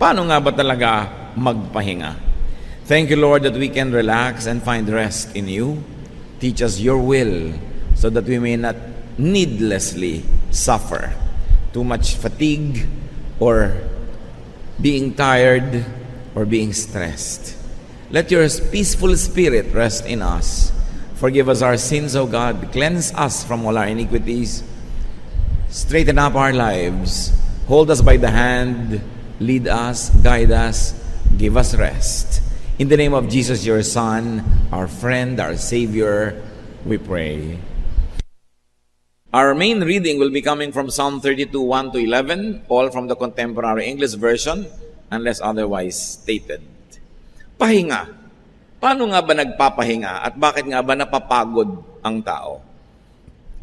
Paano nga ba talaga magpahinga? Thank you, Lord, that we can relax and find rest in you. Teach us your will so that we may not needlessly suffer too much fatigue or being tired or being stressed. Let your peaceful spirit rest in us. Forgive us our sins, O God. Cleanse us from all our iniquities. Straighten up our lives. Hold us by the hand. Lead us, guide us, give us rest. In the name of Jesus, your Son, our friend, our Savior, we pray. Our main reading will be coming from Psalm 32, 1 to 11, all from the Contemporary English Version, unless otherwise stated. Pahinga. Paano nga ba nagpapahinga at bakit nga ba napapagod ang tao?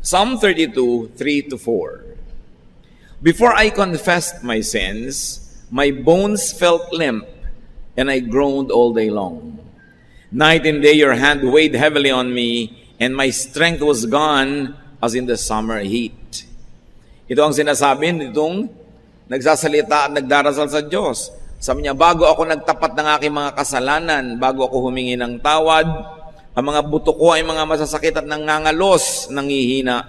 Psalm 32, 3 to 4. Before I confessed my sins, my bones felt limp, and I groaned all day long. Night and day your hand weighed heavily on me, and my strength was gone as in the summer heat. Ito ang sinasabi nitong nagsasalita at nagdarasal sa Diyos. Sabi niya, bago ako nagtapat ng aking mga kasalanan, bago ako humingi ng tawad, ang mga buto ko ay mga masasakit at nangangalos, nangihina,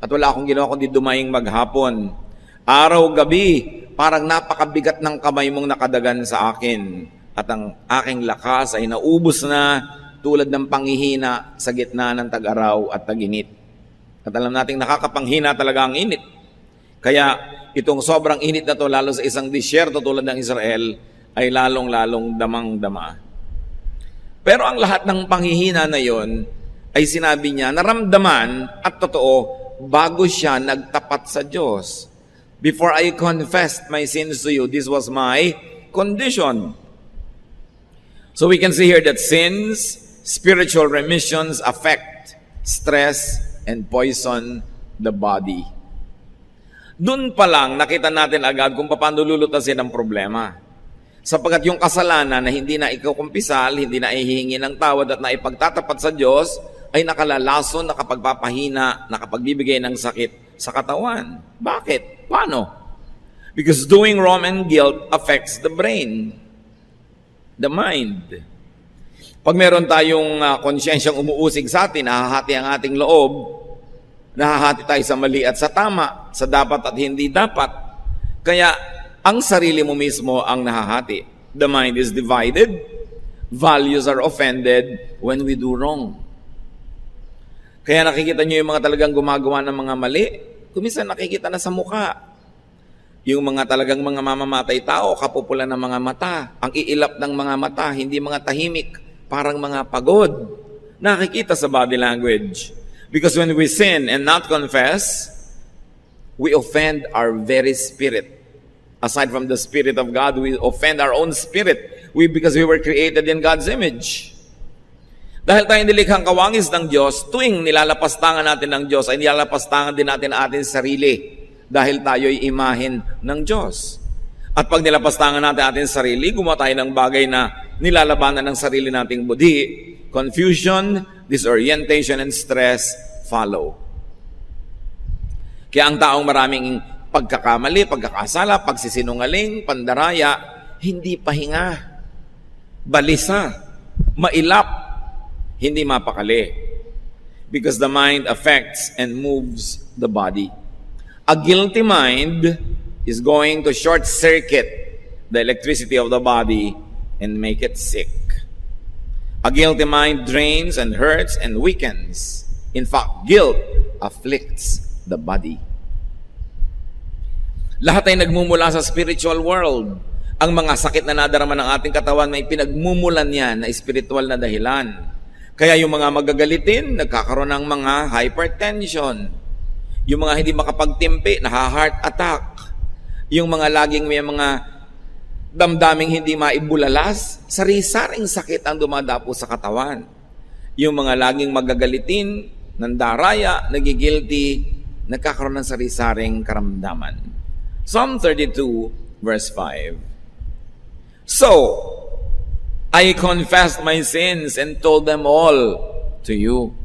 at wala akong ginawa kundi dumaing maghapon. Araw-gabi, parang napakabigat ng kamay mong nakadagan sa akin, at ang aking lakas ay naubos na tulad ng panghihina sa gitna ng tag-araw at tag-init. At alam nating nakakapanghina talaga ang init. Kaya itong sobrang init na to, lalo sa isang disyerto tulad ng Israel, ay lalong-lalong damang-dama. Pero ang lahat ng panghihina na yon ay sinabi niya, naramdaman at totoo, bago siya nagtapat sa Diyos. Before I confessed my sins to you, this was my condition. So we can see here that sins, spiritual remissions affect stress and poison the body. Doon pa lang, nakita natin agad kung paano lulutasin ang problema. Sapagkat yung kasalanan na hindi na ikukumpisal, hindi na ihihingi ng tawad at na ipagtatapat sa Diyos, ay nakalalason, nakapagpapahina, nakapagbibigay ng sakit sa katawan. Bakit? Paano? Because doing wrong and guilt affects the brain, the mind. Pag meron tayong konsyensyang umuusig sa atin, nahahati ang ating loob, nahahati tayo sa mali at sa tama, sa dapat at hindi dapat. Kaya, ang sarili mo mismo ang nahahati. The mind is divided. Values are offended when we do wrong. Kaya nakikita nyo yung mga talagang gumagawa ng mga mali, kuminsan nakikita na sa mukha. Yung mga talagang mga mamamatay tao, kapupulan ng mga mata, ang iilap ng mga mata, hindi mga tahimik, parang mga pagod. Nakikita sa body language. Because when we sin and not confess, we offend our very spirit. Aside from the Spirit of God, we offend our own spirit. Because we were created in God's image. Dahil tayo nilikhang kawangis ng Diyos, tuwing nilalapastangan natin ng Diyos, ay nilalapastangan din natin ang ating sarili. Dahil tayo'y imahin ng Diyos. At pag nilapastangan natin ating sarili, gumawa tayo ng bagay na nilalabanan ng sarili nating budi, confusion, disorientation, and stress follow. Kaya ang taong maraming pagkakamali, pagkakasala, pagsisinungaling, pandaraya, hindi pahinga, balisa, mailap, hindi mapakali. Because the mind affects and moves the body. A guilty mind is going to short-circuit the electricity of the body and make it sick. A guilty mind drains and hurts and weakens. In fact, guilt afflicts the body. Lahat ay nagmumula sa spiritual world. Ang mga sakit na nadarama ng ating katawan, may pinagmumulan yan na spiritual na dahilan. Kaya yung mga magagalitin, nagkakaroon ng mga hypertension. Yung mga hindi makapagtimpi, naha-heart attack. Yung mga laging may mga damdaming hindi maibulalas, sari-saring sakit ang dumadapo sa katawan. Yung mga laging magagalitin, nandaraya, nagigilty, nagkakaroon ng sari-saring karamdaman. Psalm 32, verse 5. So, I confessed my sins and told them all to you.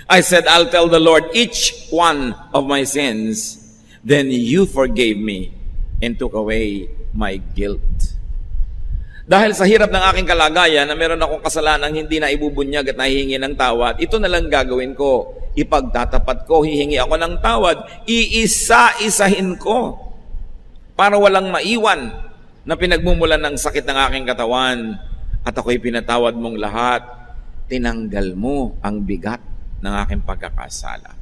I said, I'll tell the Lord each one of my sins. Then you forgave me and took away my guilt. Dahil sa hirap ng aking kalagayan na meron akong kasalanang hindi na ibubunyag at nahihingi ng tawad, ito na lang gagawin ko. Ipagtatapat ko, hihingi ako ng tawad, iisa-isahin ko para walang maiwan na pinagmumulan ng sakit ng aking katawan. At ako'y pinatawad mong lahat. Tinanggal mo ang bigat ng aking pagkakasala.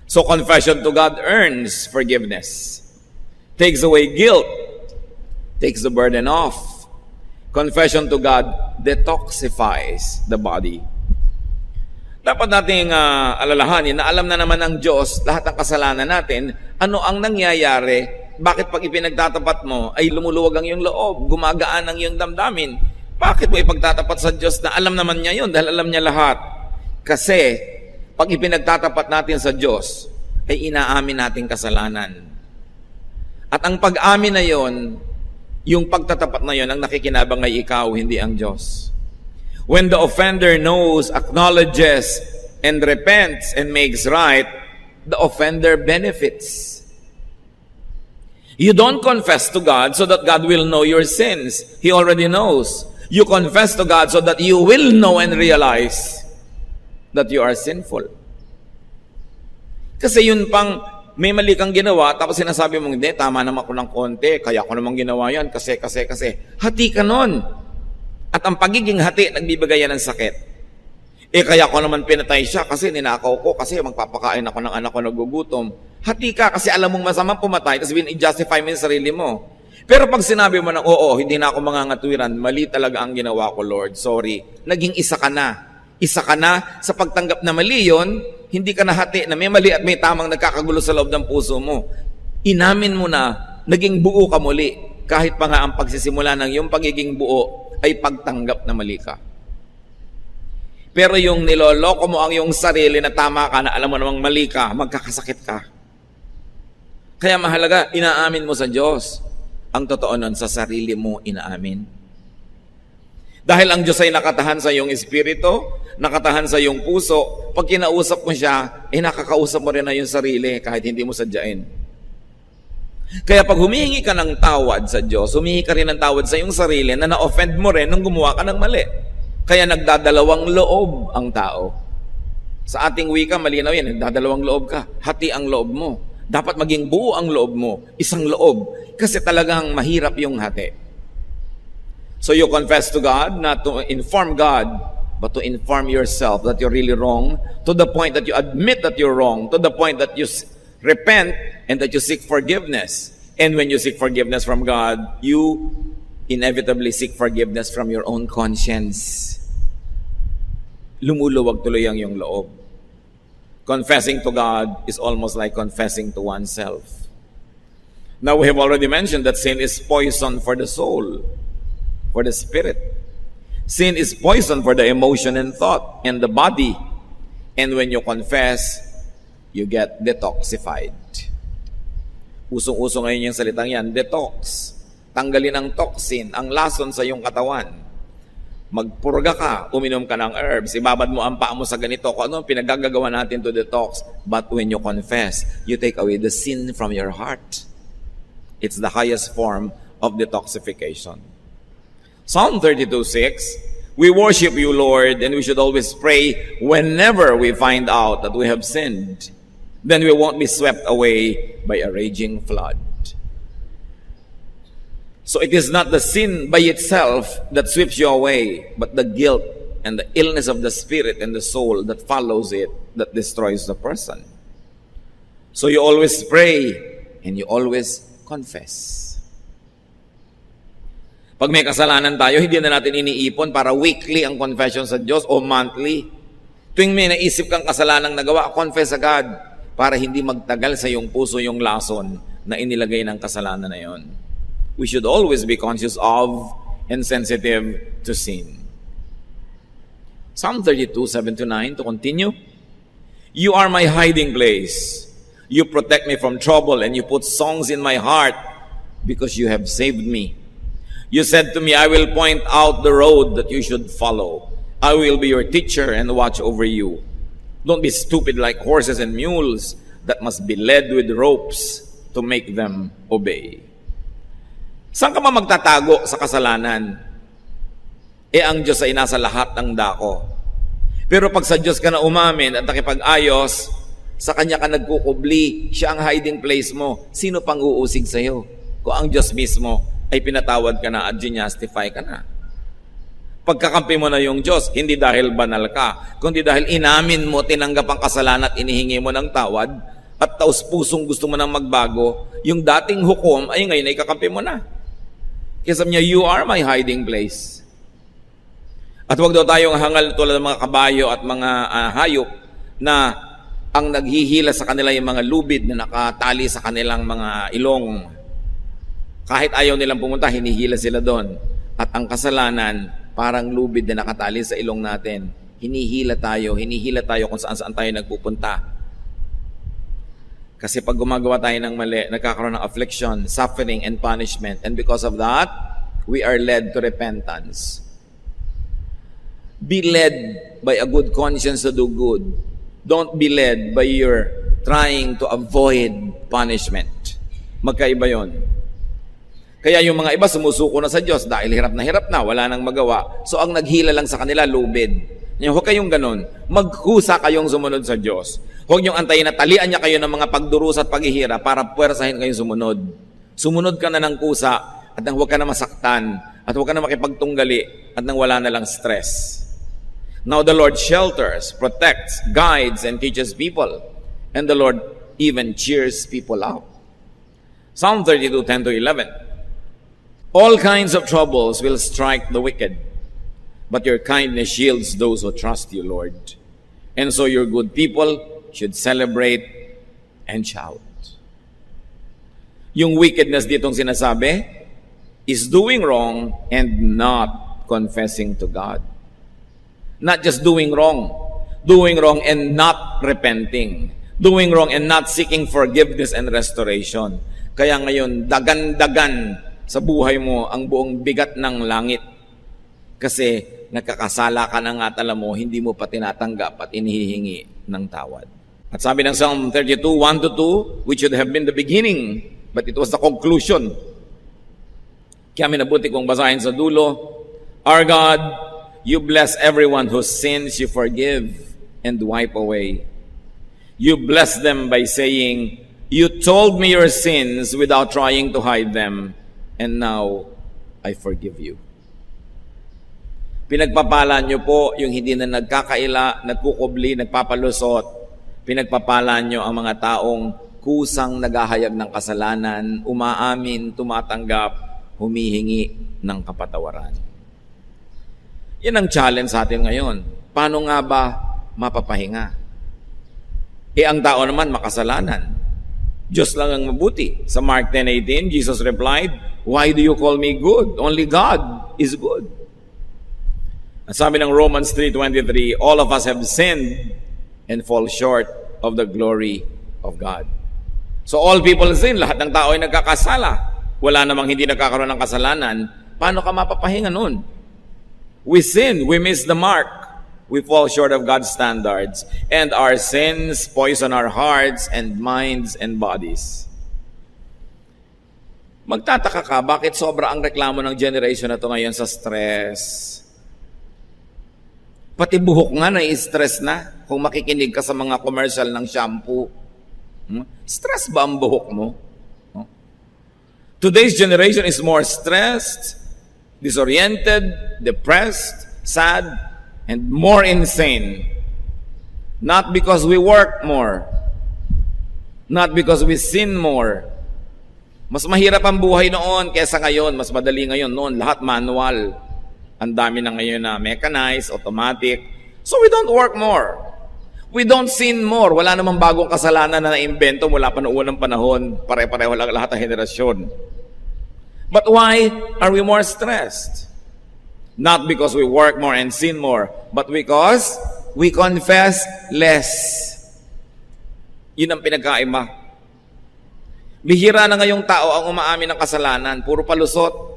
So confession to God earns forgiveness, takes away guilt, takes the burden off. Confession to God detoxifies the body. Dapat nating alalahanin na alam na naman ng Diyos lahat ng kasalanan natin. Ano ang nangyayari? Bakit pag ipinagtatapat mo ay lumuluwag ang iyong loob, gumagaan ang iyong damdamin? Bakit mo ipagtatapat sa Diyos na alam naman niya yun dahil alam niya lahat? Kasi pag ipinagtatapat natin sa Diyos ay inaamin natin kasalanan. At ang pag-amin na yon, yung pagtatapat na yon, ang nakikinabang ay ikaw, hindi ang Diyos. When the offender knows, acknowledges, and repents and makes right, the offender benefits. You don't confess to God so that God will know your sins. He already knows. You confess to God so that you will know and realize that you are sinful. Kasi yun pang may mali kang ginawa, tapos sinasabi mong, hindi, tama naman ako ng konti, kaya ako namang ginawa yan, kasi. Hati ka nun. At ang pagiging hati, nagbibigay yan ng sakit. Kaya ako naman pinatay siya, kasi ninakaw ko, kasi magpapakain ako ng anak ko nagugutom. Hati ka, kasi alam mong masamang pumatay, tapos i-justify mo yung sarili mo. Pero pag sinabi mo ng, oo, hindi na ako mangangatwiran, mali talaga ang ginawa ko, Lord, sorry. Naging isa ka na. Isa ka na sa pagtanggap na mali yon. Hindi ka nahati na may mali at may tamang nagkakagulo sa loob ng puso mo. Inamin mo na, naging buo ka muli. Kahit pa nga ang pagsisimula ng iyong pagiging buo ay pagtanggap na mali ka. Pero yung niloloko mo ang iyong sarili na tama ka, na alam mo namang mali ka, magkakasakit ka. Kaya mahalaga, inaamin mo sa Diyos. Ang totoo nun, sa sarili mo inaamin. Dahil ang Diyos ay nakatahan sa iyong espiritu, nakatahan sa iyong puso, pag kinausap mo siya, nakakausap mo rin na yung sarili kahit hindi mo sadyain. Kaya pag humihingi ka ng tawad sa Diyos, humihingi ka rin ng tawad sa iyong sarili na na-offend mo rin nung gumawa ka ng mali. Kaya nagdadalawang loob ang tao. Sa ating wika, malinaw yan, nagdadalawang loob ka. Hati ang loob mo. Dapat maging buo ang loob mo, isang loob. Kasi talagang mahirap yung hati. So you confess to God, not to inform God, but to inform yourself that you're really wrong, to the point that you admit that you're wrong, to the point that you repent and that you seek forgiveness. And when you seek forgiveness from God, you inevitably seek forgiveness from your own conscience. Lumuluwag tuloy ang iyong loob. Confessing to God is almost like confessing to oneself. Now we have already mentioned that sin is poison for the soul, for the spirit. Sin is poison for the emotion and thought and the body. And when you confess, you get detoxified. Usong-uso ngayon yung salitang yan, detox. Tanggalin ang toxin, ang lason sa iyong katawan. Magpurga ka, uminom ka ng herbs, ibabad mo ang paa mo sa ganito, kung ano pinagagagawa natin to detox. But when you confess, you take away the sin from your heart. It's the highest form of detoxification. Psalm 32:6, we worship you, Lord, and we should always pray whenever we find out that we have sinned. Then we won't be swept away by a raging flood. So it is not the sin by itself that sweeps you away, but the guilt and the illness of the spirit and the soul that follows it that destroys the person. So you always pray and you always confess. Pag may kasalanan tayo, hindi na natin iniipon para weekly ang confession sa Diyos o monthly. Tuwing may naisip kang kasalanang nagawa, confess agad para hindi magtagal sa iyong puso yung lason na inilagay ng kasalanan na yon. We should always be conscious of and sensitive to sin. Psalm 32:7-9, to continue. You are my hiding place. You protect me from trouble and you put songs in my heart because you have saved me. You said to me, I will point out the road that you should follow. I will be your teacher and watch over you. Don't be stupid like horses and mules that must be led with ropes to make them obey. Saan ka ba magtatago sa kasalanan? Ang Diyos ay nasa lahat ng dako. Pero pag sa Diyos ka na umamin at nakipag-ayos, sa Kanya ka nagkukubli, siya ang hiding place mo. Sino pang uusig sa'yo? Kung ang Diyos mismo ay pinatawad ka na at ginastify ka na. Pagkakampi mo na yung Diyos, hindi dahil banal ka, kundi dahil inamin mo, tinanggap ang kasalanan at inihingi mo ng tawad, at taos pusong gusto mo nang magbago, yung dating hukom ay ngayon ay kakampi mo na. Kaya sabi niya, you are my hiding place. At huwag daw tayong hangal tulad ng mga kabayo at mga hayop na ang naghihila sa kanila yung mga lubid na nakatali sa kanilang mga ilong. Kahit ayaw nilang pumunta, hinihila sila doon. At ang kasalanan, parang lubid na nakatali sa ilong natin. Hinihila tayo kung saan-saan tayo nagpupunta. Kasi pag gumagawa tayo ng mali, nagkakaroon ng affliction, suffering, and punishment. And because of that, we are led to repentance. Be led by a good conscience to do good. Don't be led by your trying to avoid punishment. Magkaiba yon. Kaya yung mga iba sumusuko na sa Diyos dahil hirap na, wala nang magawa. So ang naghila lang sa kanila, lubid. Huwag kayong ganun. Magkusa kayong sumunod sa Diyos. Huwag niyong antayin na talian niya kayo ng mga pagdurusa at paghihirap para puwersahin kayong sumunod. Sumunod ka na ng kusa at nang huwag ka na masaktan at huwag ka na makipagtunggali at nang wala na lang stress. Now the Lord shelters, protects, guides, and teaches people. And the Lord even cheers people up. Psalm 32, 10-11. All kinds of troubles will strike the wicked, but your kindness shields those who trust you, Lord. And so your good people should celebrate and shout. Yung wickedness ditong sinasabi is doing wrong and not confessing to God. Not just doing wrong and not repenting. Doing wrong and not seeking forgiveness and restoration. Kaya ngayon, dagan-dagan sa buhay mo ang buong bigat ng langit. Kasi nagkakasala ka na nga, alam mo, hindi mo pa tinatanggap at inihihingi ng tawad. At sabi ng Psalm 32, 1-2, which should have been the beginning, but it was the conclusion. Kaya minabuti kong basahin sa dulo, Our God, you bless everyone whose sins you forgive and wipe away. You bless them by saying, you told me your sins without trying to hide them, and now I forgive you. Pinagpapala nyo po yung hindi na nagkakaila, nagkukubli, nagpapalusot. Pinagpapala nyo ang mga taong kusang naghahayag ng kasalanan, umaamin, tumatanggap, humihingi ng kapatawaran. Yan ang challenge sa atin ngayon. Paano nga ba mapapahinga? Ang tao naman makasalanan. Diyos lang ang mabuti. Sa Mark 10:18, Jesus replied, why do you call me good? Only God is good. At sabi ng Romans 3:23, all of us have sinned and fall short of the glory of God. So all people sin, lahat ng tao ay nagkakasala. Wala namang hindi nagkakaroon ng kasalanan. Paano ka mapapahinga nun? We sin, we miss the mark. We fall short of God's standards. And our sins poison our hearts and minds and bodies. Magtataka ka, bakit sobra ang reklamo ng generation na to ngayon sa stress? Pati buhok nga na-stress na kung makikinig ka sa mga commercial ng shampoo. Stress ba ang buhok mo? Today's generation is more stressed, disoriented, depressed, sad, and more insane. Not because we work more, not because we sin more. Mas mahirap ang buhay noon kaysa ngayon, mas madali ngayon. Noon, lahat manual. Ang dami na ngayon na mechanized, automatic. So we don't work more. We don't sin more. Wala namang bagong kasalanan na naimbento mula pa noong unang panahon. Pare-pareho lang lahat ng henerasyon. But why are we more stressed? Not because we work more and sin more, but because we confess less. Yun ang pinagkaiba. Bihira na ngayong tao ang umaamin ng kasalanan. Puro palusot.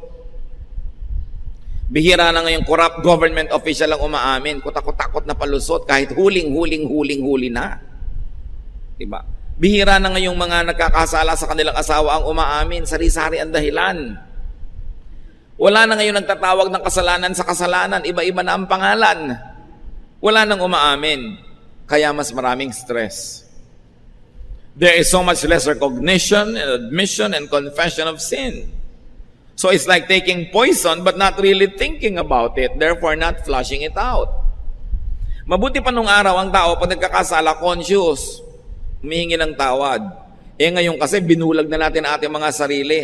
Bihira na ngayong corrupt government official ang umaamin. Kutakot-takot na palusot kahit huling na. Diba? Bihira na ngayong mga nagkakasala sa kanilang asawa ang umaamin. Sari-sari ang dahilan. Wala na ngayon nagtatawag ng kasalanan sa kasalanan. Iba-iba na ang pangalan. Wala nang umaamin. Kaya mas maraming stress. There is so much less recognition and admission and confession of sin. So it's like taking poison but not really thinking about it, therefore not flushing it out. Mabuti pa nung araw ang tao, pag nagkakasala, conscious, humihingi ng tawad. Ngayon kasi binulag na natin ang ating mga sarili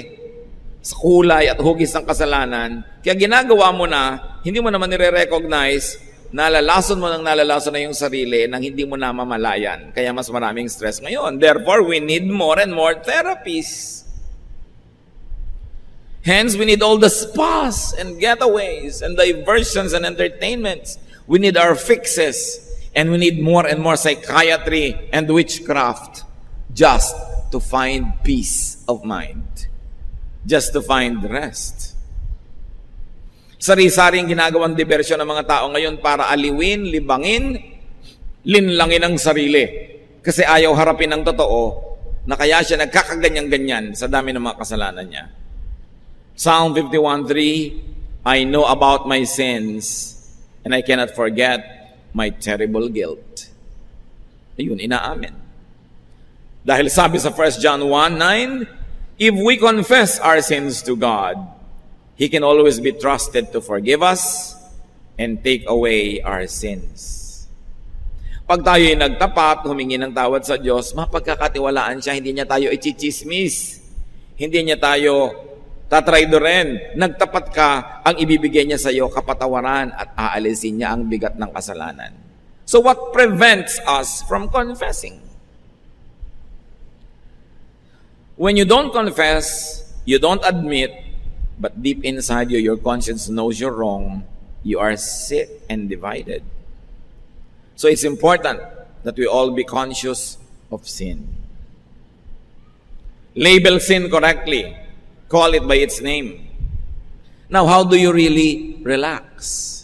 sa kulay at hugis ng kasalanan. Kaya ginagawa mo na, hindi mo naman nire-recognize, nalalason mo na yung sarili nang hindi mo na mamalayan. Kaya mas maraming stress ngayon. Therefore, we need more and more therapies. Hence, we need all the spas and getaways and diversions and entertainments. We need our fixes. And we need more and more psychiatry and witchcraft just to find peace of mind. Just to find rest. Sari-saring ginagawang diversyon ng mga tao ngayon para aliwin, libangin, linlangin ang sarili. Kasi ayaw harapin ang totoo na kaya siya nagkakaganyan-ganyan sa dami ng mga kasalanan niya. Psalm 51:3, I know about my sins and I cannot forget my terrible guilt. Ayun, inaamin. Dahil sabi sa 1 John 1:9, if we confess our sins to God, He can always be trusted to forgive us and take away our sins. Pag tayo'y nagtapat, humingi ng tawad sa Diyos, mapagkakatiwalaan siya, hindi niya tayo itsichismis. Hindi niya tayo tatraidoren. Nagtapat ka, ang ibibigay niya sa iyo kapatawaran at aalisin niya ang bigat ng kasalanan. So what prevents us from confessing? When you don't confess, you don't admit, but deep inside you, your conscience knows you're wrong, you are sick and divided. So it's important that we all be conscious of sin. Label sin correctly. Call it by its name. Now, how do you really relax?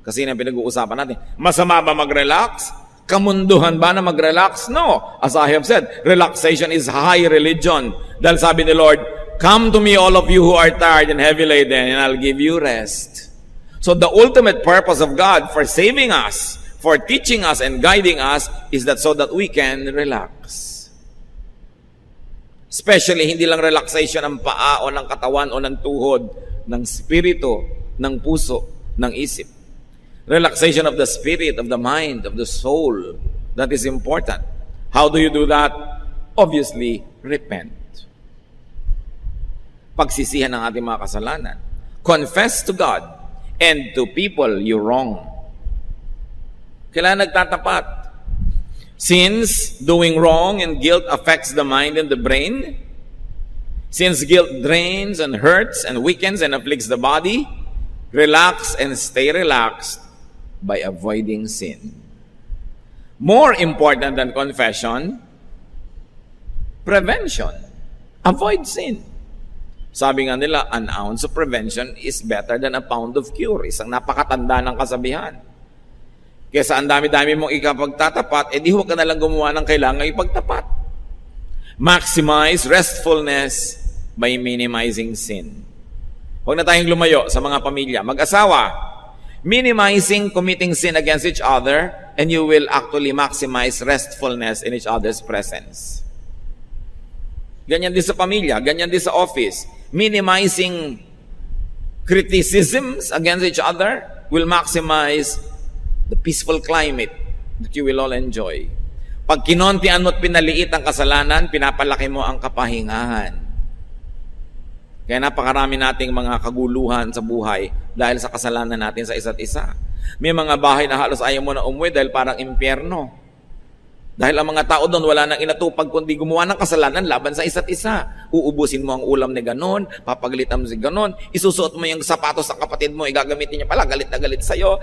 Kasi na pinag-uusapan natin, masama ba mag-relax? Kamunduhan ba na mag-relax? No. As I have said, relaxation is high religion. Dahil sabi ni Lord, come to me all of you who are tired and heavy laden, and I'll give you rest. So the ultimate purpose of God for saving us, for teaching us and guiding us, is that so that we can relax. Especially, hindi lang relaxation ng paa o ng katawan o ng tuhod, ng spirito, ng puso, ng isip. Relaxation of the spirit, of the mind, of the soul. That is important. How do you do that? Obviously, repent. Pagsisihan ng ating mga kasalanan. Confess to God and to people you wrong. Kailangan nagtatapat. Since doing wrong and guilt affects the mind and the brain, since guilt drains and hurts and weakens and afflicts the body, relax and stay relaxed by avoiding sin. More important than confession, prevention. Avoid sin. Sabi nga nila, an ounce of prevention is better than a pound of cure. Isang napakatanda ng kasabihan. Kesa ang dami-dami mong ikapagtatapat, di huwag ka nalang gumawa ng kailangan ipagtapat. Maximize restfulness by minimizing sin. Huwag na tayong lumayo sa mga pamilya. Mag-asawa, minimizing committing sin against each other, and you will actually maximize restfulness in each other's presence. Ganyan din sa pamilya, ganyan din sa office. Minimizing criticisms against each other will maximize the peaceful climate that you will all enjoy. Pag kinontian mo at pinaliit ang kasalanan, pinapalaki mo ang kapahingahan. Kaya napakarami nating mga kaguluhan sa buhay dahil sa kasalanan natin sa isa't isa. May mga bahay na halos ayaw mo na umuwi dahil parang impyerno. Dahil ang mga tao doon wala nang inatupag kundi gumawa ng kasalanan laban sa isa't isa. Uubusin mo ang ulam ni ganon, papagalitan mo si ganon, isusuot mo yung sapatos sa kapatid mo, igagamitin niya pala, galit na galit sa'yo,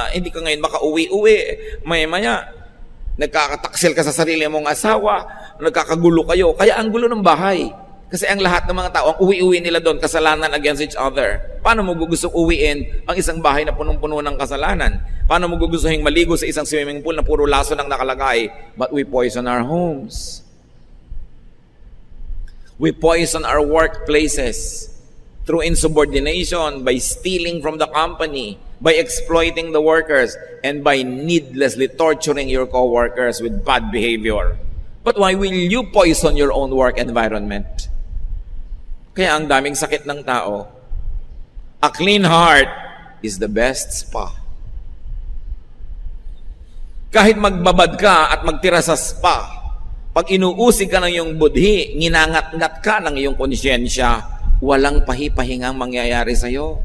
hindi ka ngayon makauwi-uwi, maya-maya, nagkakataksil ka sa sarili mong asawa, nagkakagulo kayo, kaya ang gulo ng bahay. Kasi ang lahat ng mga tao, ang uwi-uwi nila doon, kasalanan against each other. Paano mo gustong uwiin ang isang bahay na punong-puno ng kasalanan? Paano mo gustuhin maligo sa isang swimming pool na puro laso lang nakalagay? But we poison our homes. We poison our workplaces through insubordination, by stealing from the company, by exploiting the workers, and by needlessly torturing your co-workers with bad behavior. But why will you poison your own work environment? Kaya ang daming sakit ng tao. A clean heart is the best spa. Kahit magbabad ka at magtira sa spa, pag inuusig ka ng iyong budhi, nginangat-ngat ka ng iyong konsyensya, walang pahipahingang mangyayari sa iyo.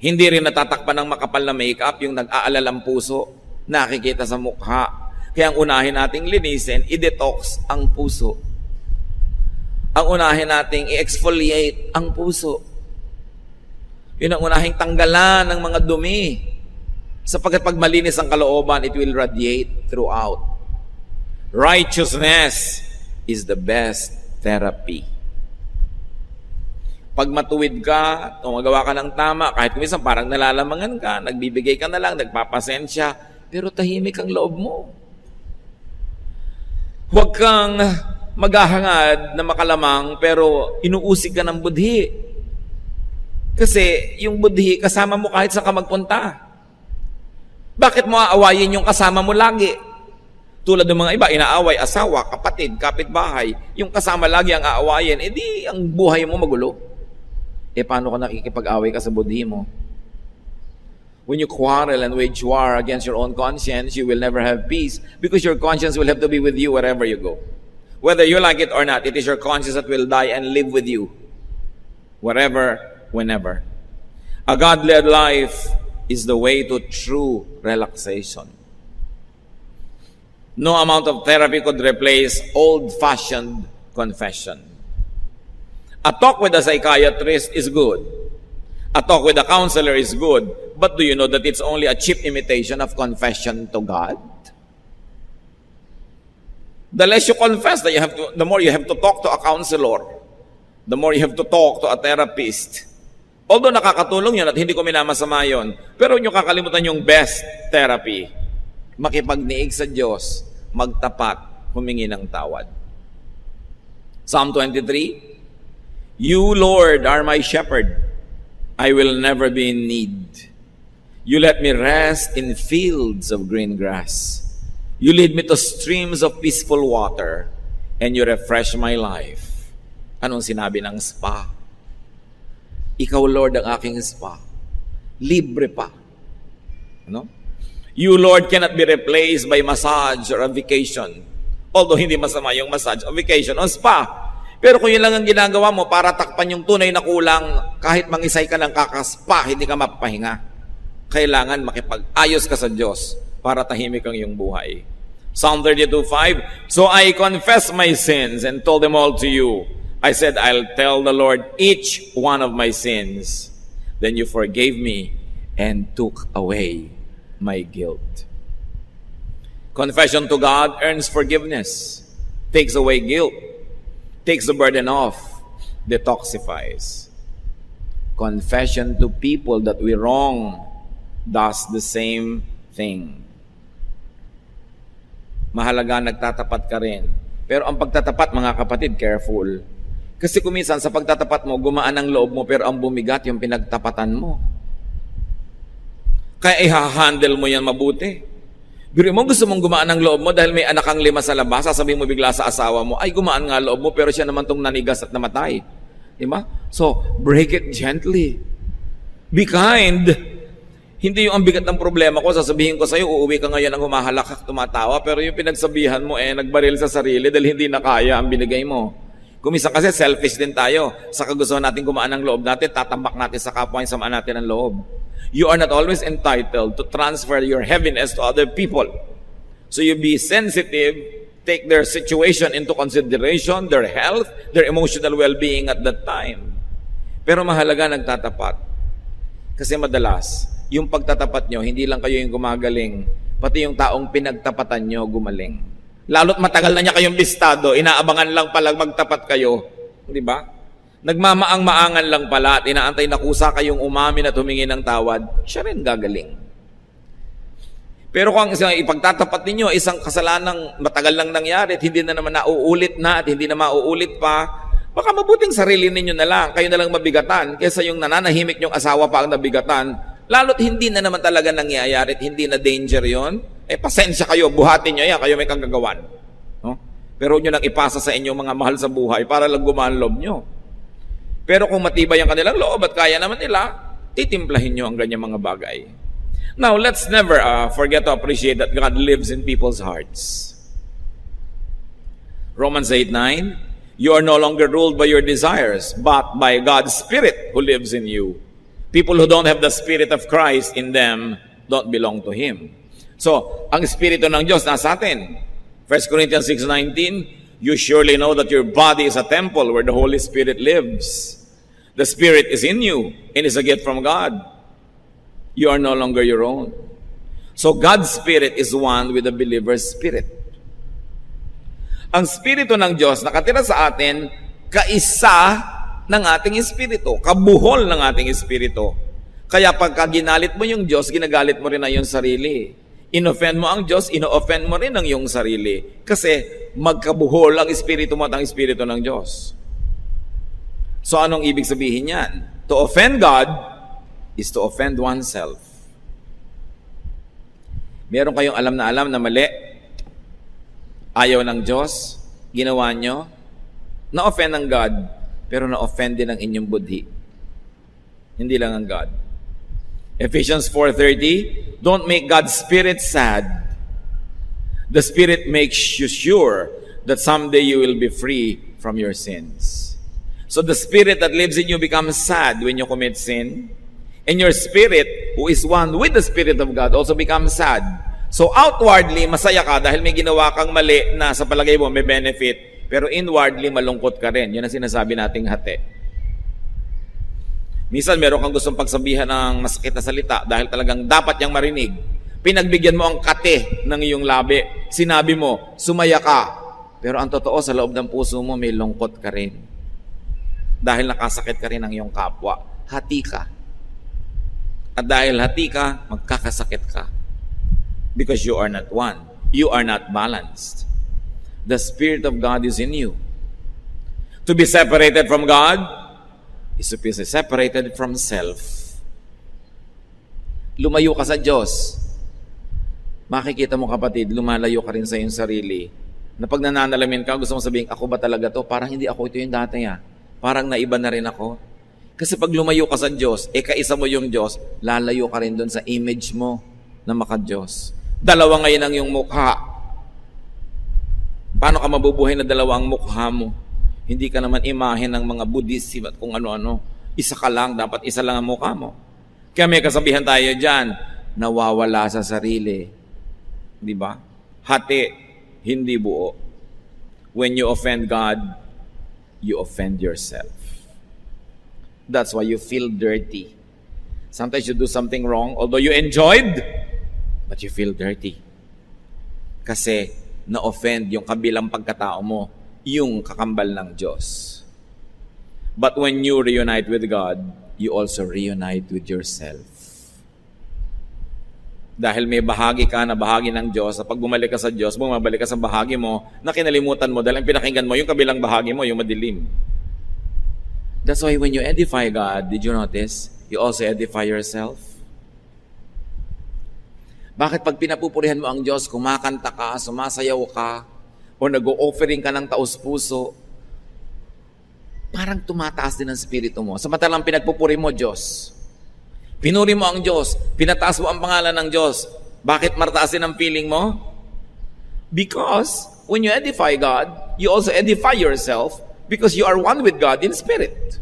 Hindi rin natatakpan ng makapal na makeup yung nag-aalalang puso, nakikita sa mukha. Kaya ang unahin nating linisin, i-detox ang puso. Ang unahin nating i-exfoliate ang puso. Yun ang unahing tanggalan ng mga dumi. Sapagkat pag malinis ang kalooban, it will radiate throughout. Righteousness is the best therapy. Pag matuwid ka, tumagawa ka ng tama, kahit minsan parang nalalamangan ka, nagbibigay ka na lang, nagpapasensya, pero tahimik ang loob mo. Huwag kang maghahangad na makalamang, pero inuusig ka ng budhi. Kasi yung budhi, kasama mo kahit saan ka magpunta. Bakit mo aawayin yung kasama mo lagi? Tulad ng mga iba, inaaway asawa, kapatid, kapitbahay. Yung kasama lagi ang aawayin, edi ang buhay mo magulo. Paano ka nakikipag-away ka sa budhi mo? When you quarrel and wage war against your own conscience, you will never have peace because your conscience will have to be with you wherever you go. Whether you like it or not, it is your conscience that will die and live with you. Wherever, whenever. A God-led life is the way to true relaxation. No amount of therapy could replace old-fashioned confession. A talk with a psychiatrist is good. A talk with a counselor is good. But do you know that it's only a cheap imitation of confession to God? The less you confess, the more you have to talk to a counselor. The more you have to talk to a therapist. Although nakakatulong yun at hindi ko minamasama yun, pero nyo kakalimutan yung best therapy. Makipagniig sa Diyos, magtapat, humingi ng tawad. Psalm 23, You, Lord, are my shepherd. I will never be in need. You let me rest in fields of green grass. You lead me to streams of peaceful water, and you refresh my life. Anong sinabi ng spa? Ikaw, Lord, ang aking spa. Libre pa. Ano? You, Lord, cannot be replaced by massage or a vacation. Although hindi masama yung massage o vacation o spa. Pero kung yun lang ang ginagawa mo para takpan yung tunay na kulang, kahit mangisay ka ng kakaspa, hindi ka mapapahinga. Kailangan makipag-ayos ka sa Diyos para tahimik ang iyong buhay. Psalm 32:5, So I confess my sins and told them all to you. I said, I'll tell the Lord each one of my sins. Then you forgave me and took away my guilt. Confession to God earns forgiveness, takes away guilt, takes the burden off, detoxifies. Confession to people that we wrong does the same thing. Mahalaga nagtatapat ka rin. Pero ang pagtatapat, mga kapatid, careful. Kasi kuminsan sa pagtatapat mo, gumaan ang loob mo, pero ang bumigat yung pinagtapatan mo. Kaya i-handle mo yan mabuti. Pero mo gusto mong gumaan ang loob mo dahil may anak kang 5 sa labas, sasabihin mo bigla sa asawa mo, ay gumaan nga loob mo, pero siya naman tong nanigas at namatay. Diba? So, break it gently. Be kind. Hindi yung ang bigat ng problema ko, sasabihin ko sa'yo, uuwi ka ngayon ang humahalakak, tumatawa, pero yung pinagsabihan mo, nagbaril sa sarili dahil hindi na kaya ang binigay mo. Kumisa kasi selfish din tayo. Sa kagustuhan natin gumaan ang loob natin, tatambak natin sa kapwa yung samaan natin ang loob. You are not always entitled to transfer your heaviness to other people. So you be sensitive, take their situation into consideration, their health, their emotional well-being at that time. Pero mahalaga nagtatapat. Kasi madalas, yung pagtatapat nyo, hindi lang kayo yung gumagaling, pati yung taong pinagtapatan nyo gumaling. Lalo't matagal na niya kayong listado, inaabangan lang pala magtapat kayo. Di ba? Nagmamaang-maangan lang pala at inaantay na kusa kayong umamin at humingi ng tawad, siya rin gagaling. Pero kung ipagtatapat ninyo, isang kasalanang matagal lang nangyari at hindi na naman nauulit na at hindi na mauulit pa, Baka mabuting sarili ninyo na lang, kayo na lang mabigatan, kaysa yung nananahimik yung asawa pa ang nabigatan, lalo't hindi na naman talaga nangyayari at hindi na danger yon. Pasensya kayo, buhatin nyo yan, kayo may kagagawan. No? Pero nyo lang ipasa sa inyo mga mahal sa buhay para lang gumaan loob nyo. Pero kung matibay ang kanilang loob at kaya naman nila, titimplahin nyo ang ganyang mga bagay. Now, let's never forget to appreciate that God lives in people's hearts. Romans 8:9, you are no longer ruled by your desires, but by God's Spirit who lives in you. People who don't have the Spirit of Christ in them don't belong to Him. So, ang Espiritu ng Diyos nasa atin. 1 Corinthians 6:19, you surely know that your body is a temple where the Holy Spirit lives. The Spirit is in you and is a gift from God. You are no longer your own. So God's Spirit is one with the believer's spirit. Ang Espiritu ng Diyos nakatira sa atin, kaisa ng ating espiritu, kabuhol ng ating espiritu. Kaya pagka ginalit mo yung Diyos, ginagalit mo rin ang iyong sarili. In-offend mo ang Diyos, ino-offend mo rin ang iyong sarili. Kasi magkabuhol ang espiritu mo at ang espiritu ng Diyos. So anong ibig sabihin yan? To offend God is to offend oneself. Meron kayong alam na mali, ayaw ng Diyos, ginawa nyo, na-offend ng God, pero na-offend din ang inyong budhi. Hindi lang ang God. Ephesians 4:30, don't make God's Spirit sad. The Spirit makes you sure that someday you will be free from your sins. So the Spirit that lives in you becomes sad when you commit sin. And your spirit, who is one with the Spirit of God, also becomes sad. So outwardly, masaya ka dahil may ginawa kang mali na sa palagay mo may benefit. Pero inwardly, malungkot ka rin. Yun ang sinasabi nating hati. Minsan, meron kang gustong pagsabihan ng masakit na salita dahil talagang dapat niyang marinig. Pinagbigyan mo ang kate ng iyong labi. Sinabi mo, sumaya ka. Pero ang totoo, sa loob ng puso mo, may lungkot ka rin. Dahil nakasakit ka rin ng iyong kapwa. Hati ka. At dahil hati ka, magkakasakit ka. Because you are not one. You are not balanced. The Spirit of God is in you. To be separated from God is to be separated from self. Lumayo ka sa Diyos. Makikita mo kapatid, lumalayo ka rin sa iyong sarili. Na pag nananalamin ka, gusto mong sabihin, ako ba talaga to? Parang hindi ako ito yung dati Parang naiba na rin ako. Kasi pag lumayo ka sa Diyos, kaisa mo yung Diyos, lalayo ka rin doon sa image mo na maka-Diyos. Dalawa ngayon ang yung mukha. Paano ka mabubuhay na dalawang mukha mo? Hindi ka naman imahe ng mga Buddhism at kung ano-ano. Isa ka lang, dapat isa lang ang mukha mo. Kaya may kasabihan tayo dyan, nawawala sa sarili. Di ba? Hati, hindi buo. When you offend God, you offend yourself. That's why you feel dirty. Sometimes you do something wrong, although you enjoyed, but you feel dirty. Kasi na-offend yung kabilang pagkatao mo, yung kakambal ng Diyos. But when you reunite with God, you also reunite with yourself. Dahil may bahagi ka na bahagi ng Diyos, pag bumalik ka sa Diyos, bumabalik ka sa bahagi mo, na kinalimutan mo dahil ang pinakinggan mo, yung kabilang bahagi mo, yung madilim. That's why when you edify God, did you notice? You also edify yourself. Bakit pag pinapupurihan mo ang Diyos, kumakanta ka, sumasayaw ka, o nag-o-offering ka ng taos-puso, parang tumataas din ang spirito mo. Samantalang pinagpupuri mo, Diyos. Pinuri mo ang Diyos, pinataas mo ang pangalan ng Diyos. Bakit martaas din ang feeling mo? Because when you edify God, you also edify yourself because you are one with God in spirit.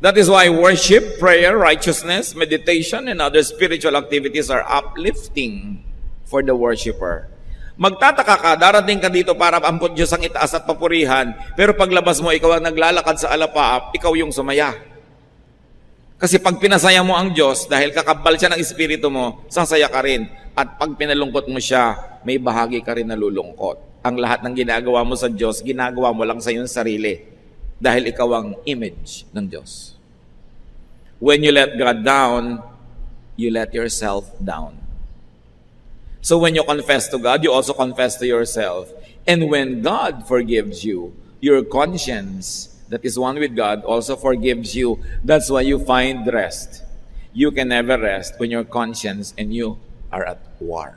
That is why worship, prayer, righteousness, meditation, and other spiritual activities are uplifting for the worshiper. Magtataka ka, darating ka dito para ampun Diyos ang itaas at papurihan, pero paglabas mo, ikaw ang naglalakad sa alapaap, ikaw yung sumaya. Kasi pag pinasaya mo ang Diyos, dahil kakabal siya ng espiritu mo, sasaya ka rin. At pag pinalungkot mo siya, may bahagi ka rin nalulungkot. Ang lahat ng ginagawa mo sa Diyos, ginagawa mo lang sa iyong sarili. Dahil ikaw ang image ng Diyos. When you let God down, you let yourself down. So when you confess to God, you also confess to yourself. And when God forgives you, your conscience that is one with God also forgives you. That's why you find rest. You can never rest when your conscience and you are at war.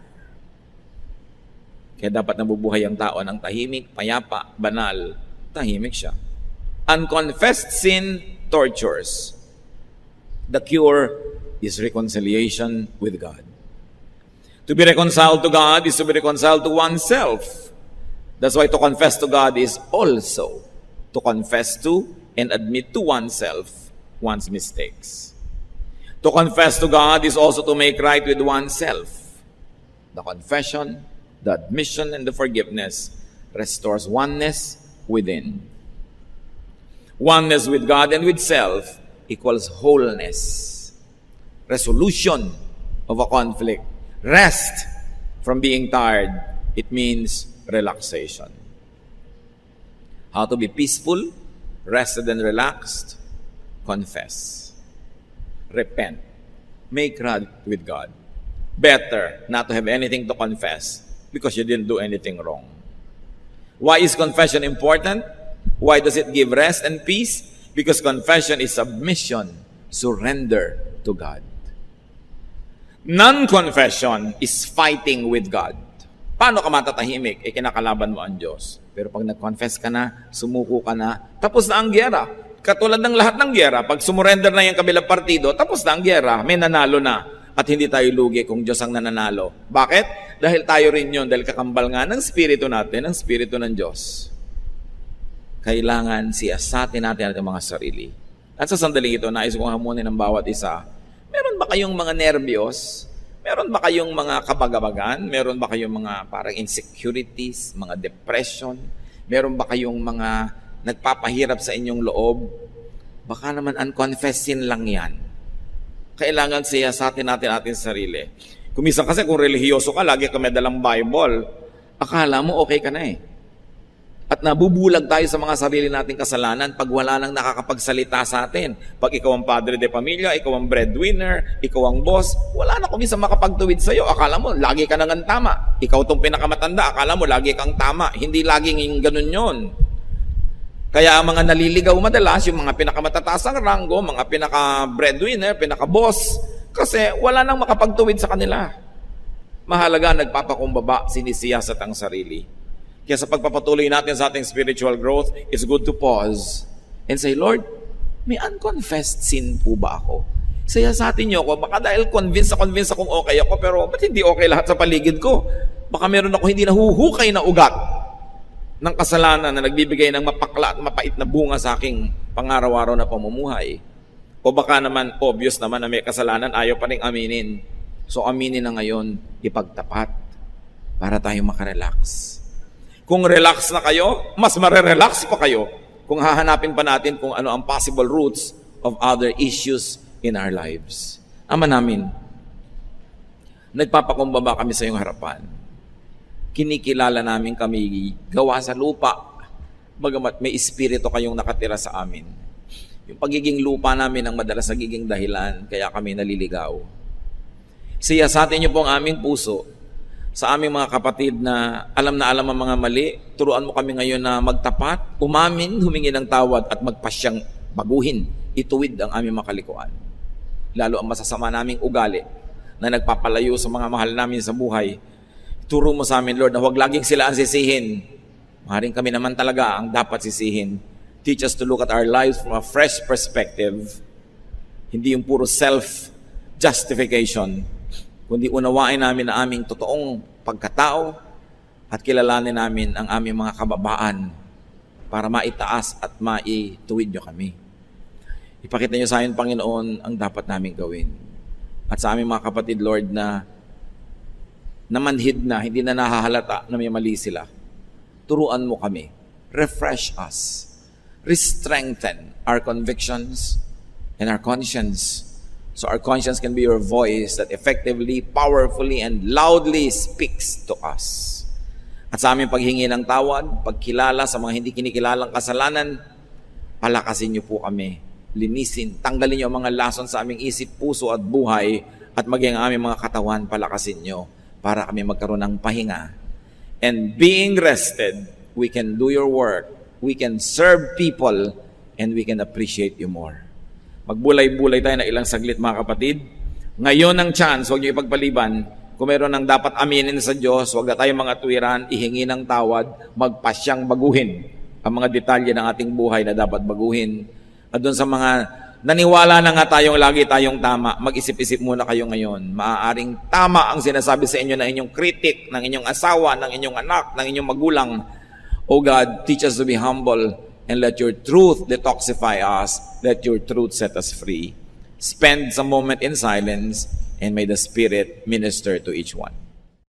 Kaya dapat nabubuhay ang tao ng tahimik, payapa, banal. Tahimik siya. Unconfessed sin tortures. The cure is reconciliation with God. To be reconciled to God is to be reconciled to oneself. That's why to confess to God is also to confess to and admit to oneself one's mistakes. To confess to God is also to make right with oneself. The confession, the admission, and the forgiveness restores oneness within. Oneness with God and with self equals wholeness. Resolution of a conflict. Rest from being tired. It means relaxation. How to be peaceful, rested and relaxed? Confess. Repent. Make right with God. Better not to have anything to confess because you didn't do anything wrong. Why is confession important? Why does it give rest and peace? Because confession is submission, surrender to God. Non-confession is fighting with God. Paano ka matatahimik? Kinakalaban mo ang Diyos. Pero pag nag-confess ka na, sumuko ka na, tapos na ang gyera. Katulad ng lahat ng gyera, pag sumurrender na yung kabilang partido, tapos na ang gyera, may nanalo na. At hindi tayo lugi kung Diyos ang nananalo. Bakit? Dahil tayo rin yun, dahil kakambal nga ng spirito natin, ang spirito ng Diyos. Kailangan siyasatin natin ang mga sarili. At sa sandaling ito, nais kong hamunin ng bawat isa. Meron ba kayong mga nervyos? Meron ba kayong mga kabagabagan? Meron ba kayong mga parang insecurities, mga depression? Meron ba kayong mga nagpapahirap sa inyong loob? Baka naman unconfessed sin lang yan. Kailangan siyasatin natin ating sarili. Kumisan kasi kung relihiyoso ka, lagi ka may dalang Bible, akala mo okay ka na eh. At nabubulag tayo sa mga sarili nating kasalanan pag wala nang nakakapagsalita sa atin. Pag ikaw ang padre de pamilya, ikaw ang breadwinner, ikaw ang boss, wala na kuminsan makapagtuwid sa'yo. Akala mo, lagi ka nang tama. Ikaw itong pinakamatanda, akala mo, lagi kang tama. Hindi laging ganun yon. Kaya ang mga naliligaw madalas, yung mga pinakamatataas ang ranggo, mga pinaka-breadwinner, pinaka-boss, kasi wala nang makapagtuwid sa kanila. Mahalaga, nagpapakumbaba, sinisiyasat ang sarili. Kaya sa pagpapatuloy natin sa ating spiritual growth, it's good to pause and say, Lord, may unconfessed sin po ba ako? Siyasatin niyo ako, baka dahil convinced akong okay ako, pero ba't hindi okay lahat sa paligid ko? Baka meron ako hindi nahuhukay na ugat ng kasalanan na nagbibigay ng mapakla at mapait na bunga sa aking pangaraw-araw na pamumuhay. O baka naman, obvious naman na may kasalanan, ayaw pa rin aminin. So aminin na ngayon, ipagtapat para tayo makarelax. Kung relax na kayo, mas marerelax pa kayo kung hahanapin pa natin kung ano ang possible roots of other issues in our lives. Ama namin, nagpapakumbaba kami sa iyong harapan. Kinikilala namin kami gawa sa lupa, bagamat may espiritu kayong nakatira sa amin. Yung pagiging lupa namin ang madalas nagiging dahilan, kaya kami naliligaw. Siyasatin niyo po ang aming puso sa aming mga kapatid na alam ang mga mali. Turuan mo kami ngayon na magtapat, umamin, humingi ng tawad at magpasyang baguhin, ituwid ang aming makalikuan. Lalo ang masasama naming ugali na nagpapalayo sa mga mahal namin sa buhay. Turo mo sa amin, Lord, na huwag laging sila ang sisihin. Maaaring kami naman talaga ang dapat sisihin. Teach us to look at our lives from a fresh perspective. Hindi yung puro self-justification, kundi unawain namin na aming totoong pagkatao at kilalanin namin ang aming mga kababaan para maitaas at maituwid nyo kami. Ipakita nyo sa amin, Panginoon, ang dapat namin gawin. At sa aming mga kapatid, Lord, na namanhid na, hindi na nahahalata na may mali sila. Turuan mo kami. Refresh us. Re-strengthen our convictions and our conscience. So our conscience can be your voice that effectively, powerfully, and loudly speaks to us. At sa aming paghingi ng tawad, pagkilala sa mga hindi kinikilalang kasalanan, palakasin niyo po kami. Linisin, tanggalin niyo ang mga lason sa aming isip, puso at buhay, at maging ang aming mga katawan, palakasin niyo para kami magkaroon ng pahinga. And being rested, we can do your work we can serve people, and we can appreciate you more. Magbulay-bulay tayo na ilang saglit, mga kapatid. Ngayon ang chance, huwag niyo ipagpaliban. Kung meron ng dapat aminin sa Diyos, huwag na tayo mga tuwiran, ihingi ng tawad, magpasyang baguhin ang mga detalye ng ating buhay na dapat baguhin. At doon sa mga naniwala na nga tayong lagi tayong tama, mag-isip-isip muna kayo ngayon. Maaaring tama ang sinasabi sa inyo ng inyong kritik, ng inyong asawa, ng inyong anak, ng inyong magulang. O God, teach us to be humble and let your truth detoxify us. Let your truth set us free. Spend some moment in silence and may the Spirit minister to each one.